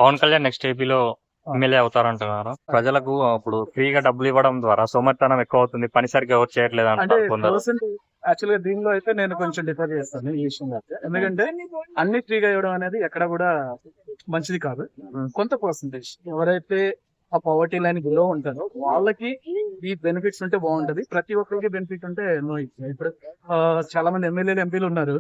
Pawan Kalyan next ఏపీలో MLA అవుతారంటున్నారు. ప్రజలకు ఇప్పుడు ఫ్రీగా డబ్బులు ఇవ్వడం ద్వారా సోమరితనం ఎక్కువ అవుతుంది, పని సరిగ్గా ఎవరు చేయట్లేదు అంటే అంటారు కొందరు. పర్సెంట్ యాక్చువల్ గా దీనిలో అయితే నేను కొంచెం డిఫర్ చేస్తాను ఈ విషయంలో అయితే. ఎందుకంటే అన్ని ఫ్రీగా ఇవ్వడం అనేది ఎక్కడ కూడా మంచిది కాదు. కొంత పర్సంటేజ్ ఎవరైతే ఆ పవర్టీ లైన్ బిలో ఉంటారో వాళ్ళకి ఈ బెనిఫిట్స్ ఉంటే బాగుంటది. ప్రతి ఒక్కరికి బెనిఫిట్ ఉంటే నో ఇష్యూ. ఇప్పుడు చాలా మంది ఎమ్మెల్యేలు ఎంపీలు ఉన్నారు,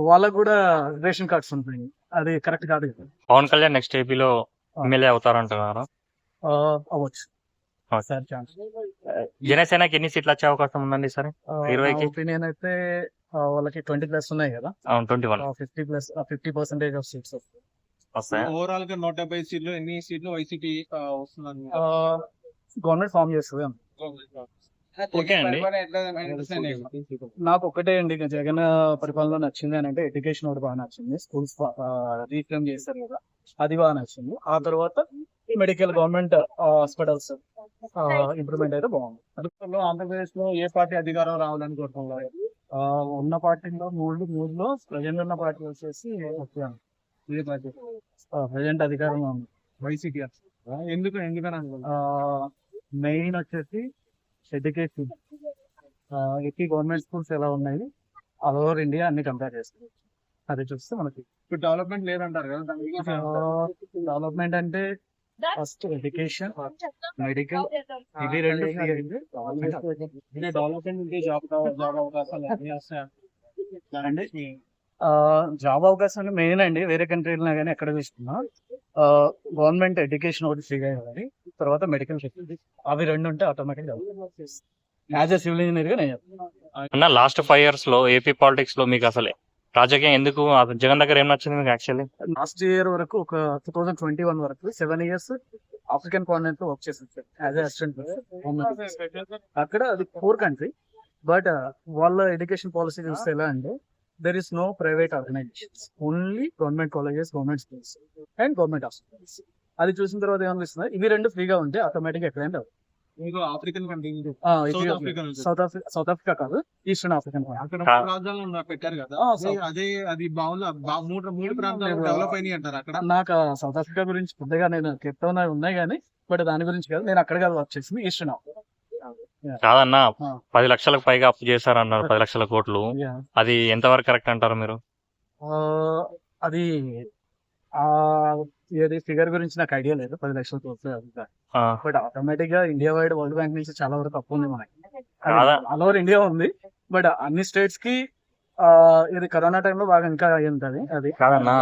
వాళ్ళకు కూడా రేషన్ కార్డ్స్ ఉంటాయి. అది కరెక్ట్ కాదు కదా. పవన్ కళ్యాణ్ నెక్స్ట్ ఏపీలో ఎమ్మెల్యే అవుతారంటున్నారు. అవ్వచ్చు అవును. Sir, chance. జనసేనకి ఎన్ని సీట్లు వచ్చే అవకాశం ఉందండి సరే? 20కి? ఒపీనియన్ అయితే వాళ్ళకి 20+ ఉన్నాయి కదా, అవును, 21 50% ఆఫ్ సీట్స్ వస్తాయా? ఓవరాల్ గా 170 సీట్లు, ఎన్ని సీట్లు వైసీపీ వస్తుందని గవర్నమెంట్ ఫామ్ చేస్తుంది. ఓకే అండి. నాకు ఒకటే అండి, ఇక జగన్ పరిపాలన నచ్చింది అని అంటే ఎడ్యుకేషన్ ఒకటి బాగా నచ్చింది. స్కూల్స్ రీఫ్రేమ్ చేస్తారు కదా, అది బాగా నచ్చింది. ఆ తర్వాత మెడికల్ గవర్నమెంట్ హాస్పిటల్స్ ఇంప్రూవ్మెంట్ అయితే బాగుంది. ఆంధ్రప్రదేశ్ లో ఏ పార్టీ అధికారం రావాలని కోరుకుంటున్నారు? ఉన్న పార్టీలో మూడులో ప్రజెంట్ ఉన్న పార్టీ వచ్చేసి ఏ పార్టీ? ప్రజెంట్ అధికారంలో ఉంది. వైసీపీ. ఎందుకని మెయిన్ వచ్చేసి ఎడ్యుకేషన్. ఏపీ గవర్నమెంట్ స్కూల్స్ ఎలా ఉన్నాయి ఆల్ ఓవర్ ఇండియా అన్ని కంపేర్ చేస్తాం. అది చూస్తే మనకి ఇప్పుడు డెవలప్మెంట్ లేదంటారు కదా, దాని గురించి ఏమంటారు? డెవలప్మెంట్ అంటే ఫస్ట్ ఎడ్యుకేషన్, మెడికల్, ఇవి రెండు free అయింది. అంటే డెవలప్మెంట్ ఉంటే జాబ్ అవకాశాలు అన్ని వస్తాయి అంటే జాబ్ అవకాశాలు మెయిన్ అండి. వేరే కంట్రీలో కానీ ఎక్కడ తీసుకున్నా గవర్నమెంట్ ఎడ్యుకేషన్ ఒకటి ఫ్రీగా ఇవ్వాలి, తర్వాత మెడికల్ ఫెసిలిటీ, అవి రెండు ఉంటే automatic as a civil engineer గా నేను చెప్తాను. అన్న లాస్ట్ 5 years లో ఏపీ పాలిటిక్స్ లో మీకు అసలే రాజకీయం ఎందుకు జగన్ దగ్గర ఏం నచ్చింది మీకు యాక్చువల్లీ? లాస్ట్ ఇయర్ వరకు ఒక 2021 వరకు 7 years ఆఫ్రికన్ కాంటినెంట్ లో వర్క్ చేశాను సార్ యాజ్ అసిస్టెంట్. అక్కడ అది పూర్ కంట్రీ, బట్ వాళ్ళ ఎడ్యుకేషన్ పాలసీ చూస్తే ఎలా అంటే there is no private organisations, only government colleges, government schools and government hospitals. అది చూసిన తర్వాత ఏమనిపిస్తుంది, ఇవి రెండు ఫ్రీగా ఉంటే ఆటోమేటిక్ ఎక్కడైనా మీకు ఆఫ్రికన్ కంట్రీ సౌత్ ఆఫ్రికా కాదు, ఈస్టర్న్ ఆఫ్రికన్. అక్కడ 3 రాజ్యాలు పెట్టారు కదా, అది బాగుంది. మూడు ప్రాంతాలు డెవలప్ అయినాయి అంటారు అక్కడ. నాకు సౌత్ ఆఫ్రికా గురించి పెద్దగా నేను చెప్తా ఉన్నాయి కానీ, బట్ దాని గురించి కాదు, నేను అక్కడ కాదు వర్క్ చేసింది, ఈస్టర్న్ ఆఫ్రికా. కాదన్నా 10 లక్షలకు పైగా అప్పు చేశారన్నారు, 10 లక్షల కోట్లు. అది ఎంతవరకు కరెక్ట్ అంటారు మీరు? అది ఏది ఫిగర్ గురించి నాకు ఐడియా లేదు, 10 లక్షల కోట్లు. బట్ ఆటోమేటిక్ గా ఇండియా వైడ్ వరల్డ్ బ్యాంక్ నుంచి చాలా వరకు తప్పు ఉంది మనకి. ఆల్ ఓవర్ ఇండియా ఉంది, బట్ అన్ని స్టేట్స్ కి ఇది కరోనా టైంలో బాగా ఇంకా అయ్యి ఉంటది. అది కాదన్నా